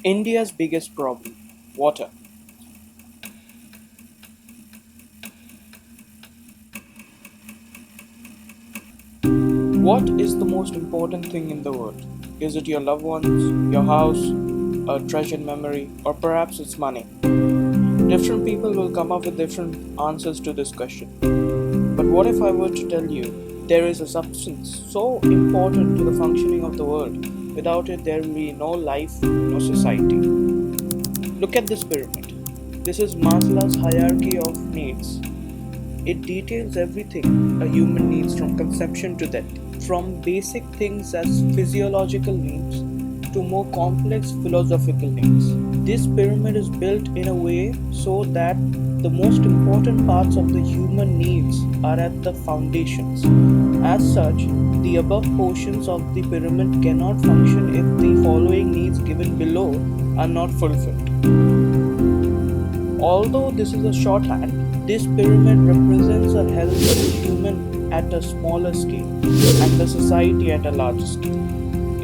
India's biggest problem: water. What is the most important thing in the world? Is it your loved ones, your house, a treasured memory, or perhaps it's money? Different people will come up with different answers to this question. But what if I were to tell you there is a substance so important to the functioning of the world? Without it, there will be no life, no society. Look at this pyramid. This is Maslow's hierarchy of needs. It details everything a human needs from conception to death, from basic things as physiological needs to more complex philosophical needs. This pyramid is built in a way so that the most important parts of the human needs are at the foundations. As such, the above portions of the pyramid cannot function if the following needs given below are not fulfilled. Although this is a shorthand, this pyramid represents a healthy human at a smaller scale and the society at a larger scale.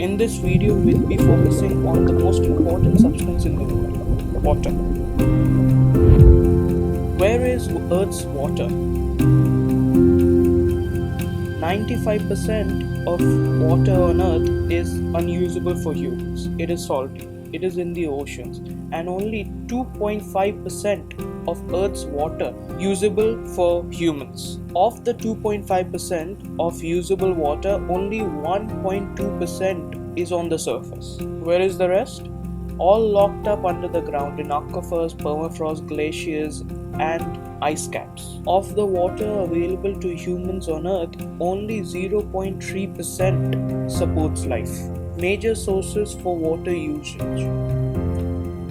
In this video, we'll be focusing on the most important substance in the world: water. Where is Earth's water? 95% of water on Earth is unusable for humans. It is salty. It is in the oceans, and only 2.5% of Earth's water usable for humans. Of the 2.5% of usable water, only 1.2% is on the surface. Where is the rest? All locked up under the ground in aquifers, permafrost, glaciers, and ice caps. Of the water available to humans on Earth, only 0.3% supports life. Major sources for water usage.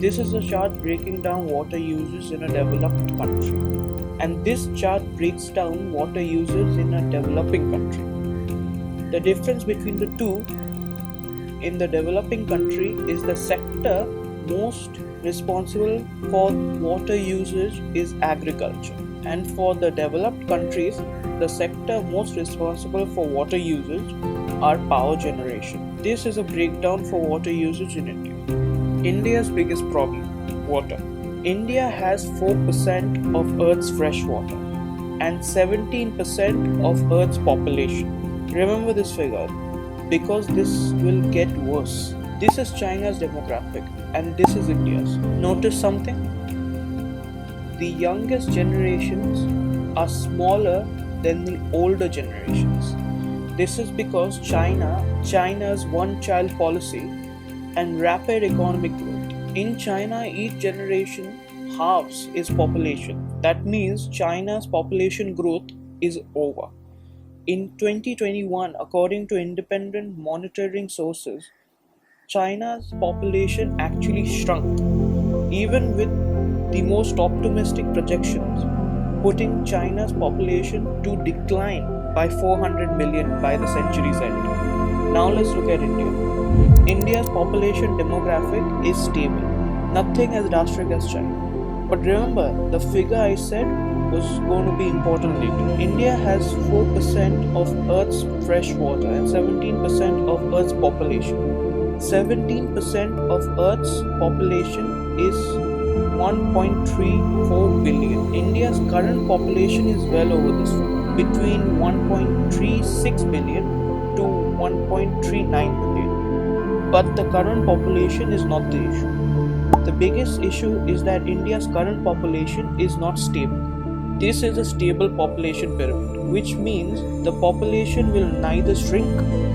This is a chart breaking down water uses in a developed country, and this chart breaks down water uses in a developing country. The difference between the two: in the developing country is the sector most responsible for water usage is agriculture, and for the developed countries the sector most responsible for water usage are power generation. This is a breakdown for water usage in India. India's biggest problem: water. India has 4% of Earth's fresh water and 17% of Earth's population. Remember this figure because this will get worse. This is China's demographic and this is India's. Notice something? The youngest generations are smaller than the older generations. This is because China's one-child policy and rapid economic growth. In China, each generation halves its population. That means China's population growth is over. In 2021, according to independent monitoring sources, China's population actually shrunk, even with the most optimistic projections, putting China's population to decline by 400 million by the century's end. Now let's look at India. India's population demographic is stable, nothing as drastic as China. But remember, the figure I said was going to be important later. India has 4% of Earth's fresh water and 17% of Earth's population. 17% of Earth's population is 1.34 billion. India's current population is well over this figure, between 1.36 billion to 1.39 billion. But the current population is not the issue. The biggest issue is that India's current population is not stable. This is a stable population pyramid, which means the population will neither shrink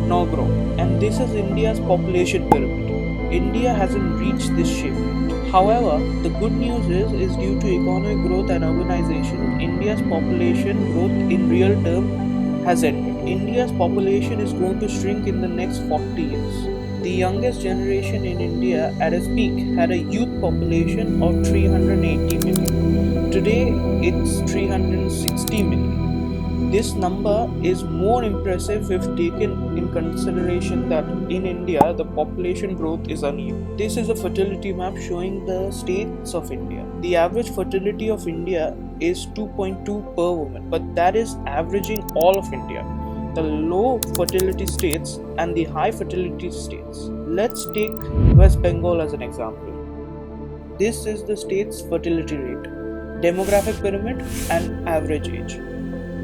nor grow. And this is India's population pyramid. India hasn't reached this shape yet. However, the good news is due to economic growth and urbanization, India's population growth in real terms has ended. India's population is going to shrink in the next 40 years. The youngest generation in India at its peak had a youth population of 380 million. Today, it's 360 million. This number is more impressive if taken in consideration that in India, the population growth is uneven. This is a fertility map showing the states of India. The average fertility of India is 2.2 per woman, but that is averaging all of India, the low fertility states and the high fertility states. Let's take West Bengal as an example. This is the state's fertility rate, demographic pyramid, and average age.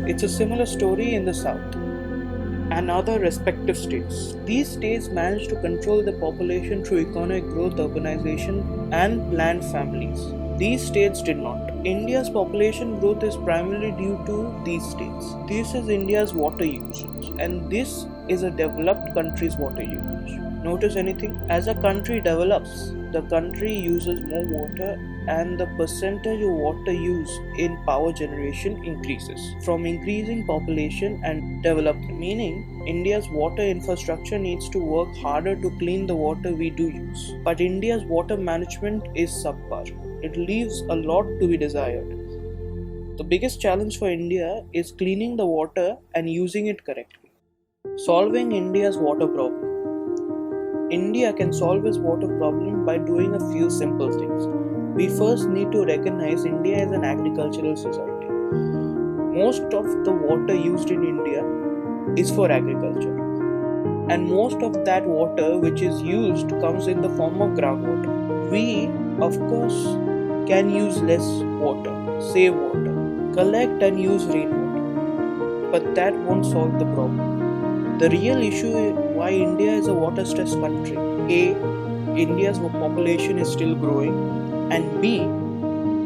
It's a similar story in the south and other respective states. These states managed to control the population through economic growth, urbanization, and planned families. These states did not. India's population growth is primarily due to these states. This is India's water usage, and this is a developed country's water usage. Notice anything? As a country develops, the country uses more water and the percentage of water use in power generation increases from increasing population and development. Meaning, India's water infrastructure needs to work harder to clean the water we do use. But India's water management is subpar. It leaves a lot to be desired. The biggest challenge for India is cleaning the water and using it correctly. Solving India's water problem. India can solve its water problem by doing a few simple things. We first need to recognize India as an agricultural society. Most of the water used in India is for agriculture. And most of that water which is used comes in the form of groundwater. We, of course, can use less water, save water, collect and use rainwater. But that won't solve the problem. The real issue is why India is a water-stressed country. A. India's population is still growing, and B.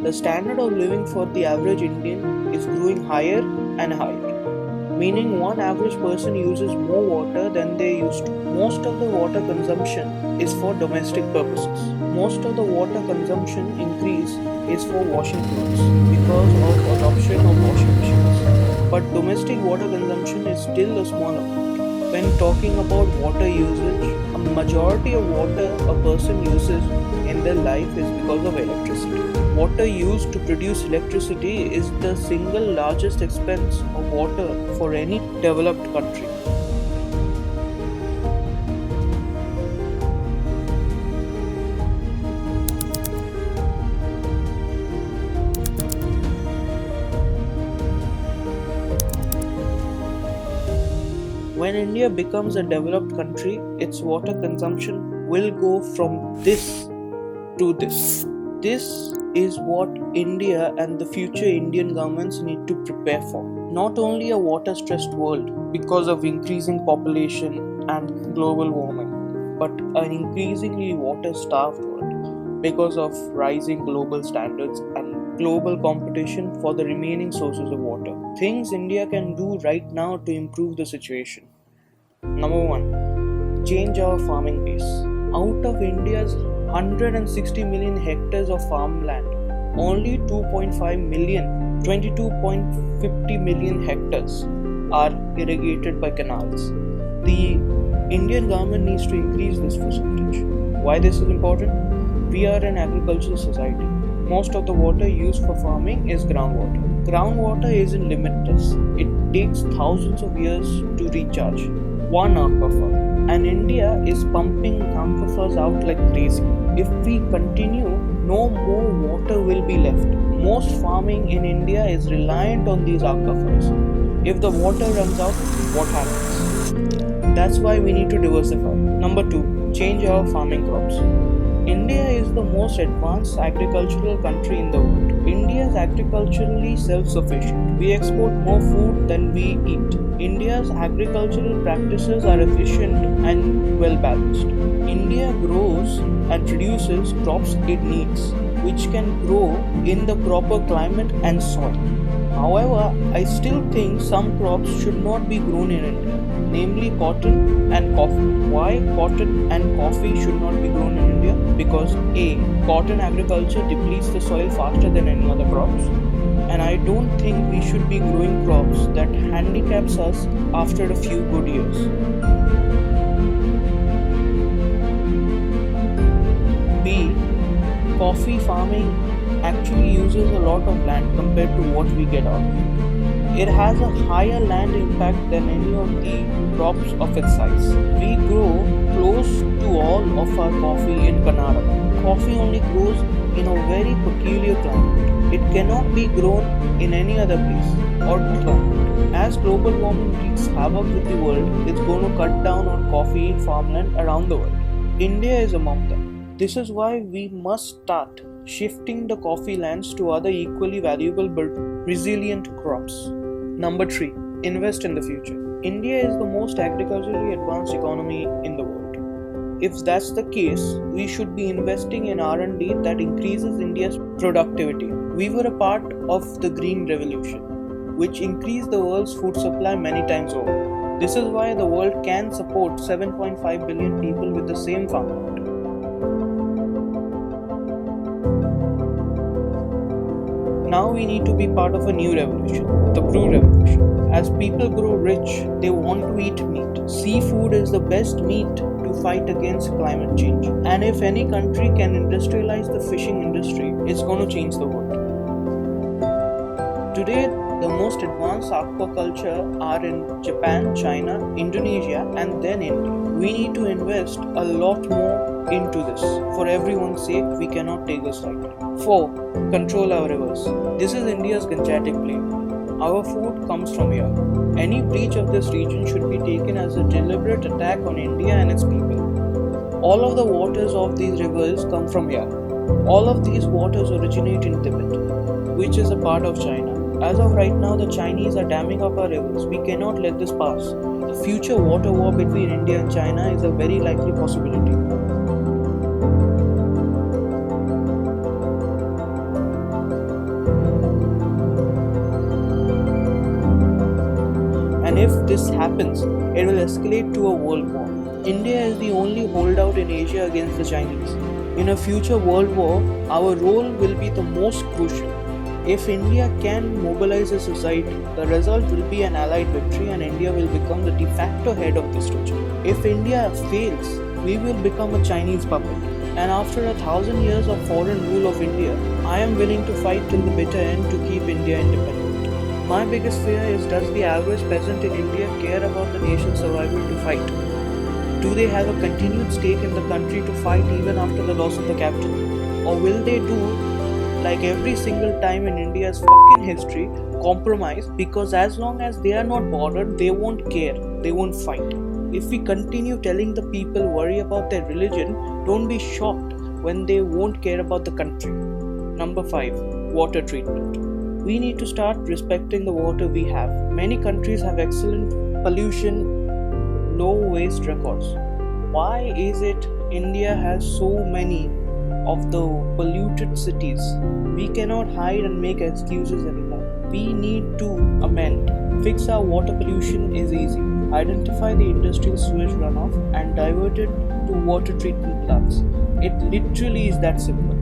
The standard of living for the average Indian is growing higher and higher. Meaning one average person uses more water than they used to. Most of the water consumption is for domestic purposes. Most of the water consumption increase is for washing clothes because of adoption of washing machines. But domestic water consumption is still a small amount. When talking about water usage, a majority of water a person uses in their life is because of electricity. Water used to produce electricity is the single largest expense of water for any developed country. When India becomes a developed country, its water consumption will go from this to this. This is what India and the future Indian governments need to prepare for. Not only a water-stressed world because of increasing population and global warming, but an increasingly water-starved world because of rising global standards and global competition for the remaining sources of water. Things India can do right now to improve the situation. Number 1. Change our farming base. Out of India's 160 million hectares of farmland, only 2.5 million, 22.50 million hectares are irrigated by canals. The Indian government needs to increase this percentage. Why this is important? We are an agricultural society. Most of the water used for farming is groundwater. Groundwater isn't limitless. It takes thousands of years to recharge one aquifer, and India is pumping aquifers out like crazy. If we continue, no more water will be left. Most farming in India is reliant on these aquifers. If the water runs out, what happens? That's why we need to diversify. Number 2. Change our farming crops. India is the most advanced agricultural country in the world. India is agriculturally self-sufficient. We export more food than we eat. India's agricultural practices are efficient and well balanced. India grows and produces crops it needs, which can grow in the proper climate and soil. However, I still think some crops should not be grown in India, namely cotton and coffee. Why cotton and coffee should not be grown in India? Because A. Cotton agriculture depletes the soil faster than any other crops, and I don't think we should be growing crops that handicaps us after a few good years. B. Coffee farming actually uses a lot of land compared to what we get out. It has a higher land impact than any of the crops of its size. We grow close to all of our coffee in Karnataka. Coffee only grows in a very peculiar climate. It cannot be grown in any other place or climate. As global warming wreaks havoc with the world, it's going to cut down on coffee farmland around the world. India is among them. This is why we must start shifting the coffee lands to other equally valuable but resilient crops. Number 3. Invest in the future. India is the most agriculturally advanced economy in the world. If that's the case, we should be investing in R&D that increases India's productivity. We were a part of the Green Revolution, which increased the world's food supply many times over. This is why the world can support 7.5 billion people with the same farm water. Now we need to be part of a new revolution, the brew revolution. As people grow rich, they want to eat meat. Seafood is the best meat to fight against climate change. And if any country can industrialize the fishing industry, it's going to change the world. Today, the most advanced aquaculture are in Japan, China, Indonesia, and then India. We need to invest a lot more into this. For everyone's sake, we cannot take this lightly. 4. Control our rivers. This is India's Gangetic Plain. Our food comes from here. Any breach of this region should be taken as a deliberate attack on India and its people. All of the waters of these rivers come from here. All of these waters originate in Tibet, which is a part of China. As of right now, the Chinese are damming up our rivers. We cannot let this pass. The future water war between India and China is a very likely possibility. And if this happens, it will escalate to a world war. India is the only holdout in Asia against the Chinese. In a future world war, our role will be the most crucial. If India can mobilize a society, the result will be an allied victory and India will become the de facto head of this region. If India fails, we will become a Chinese puppet. And after 1,000 years of foreign rule of India, I am willing to fight till the bitter end to keep India independent. My biggest fear is, does the average peasant in India care about the nation's survival to fight? Do they have a continued stake in the country to fight even after the loss of the capital? Or will they do, like every single time in India's fucking history, compromise, because as long as they are not bothered, they won't care, they won't fight. If we continue telling the people worry about their religion, don't be shocked when they won't care about the country. Number 5. Water treatment. We need to start respecting the water we have. Many countries have excellent pollution, low waste records. Why is it India has so many of the polluted cities? We cannot hide and make excuses anymore. We need to amend. Fix our water pollution is easy. Identify the industrial sewage runoff and divert it to water treatment plants. It literally is that simple.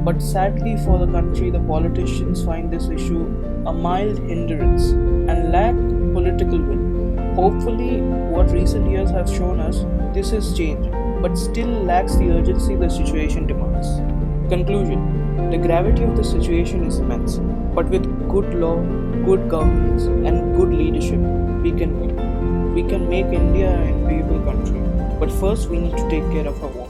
But sadly for the country, the politicians find this issue a mild hindrance and lack political will. Hopefully, what recent years have shown us, this is change, but still lacks the urgency the situation demands. Conclusion. The gravity of the situation is immense, but with good law, good governance, and good leadership, we can win. We can make India an enviable country. But first, we need to take care of our water.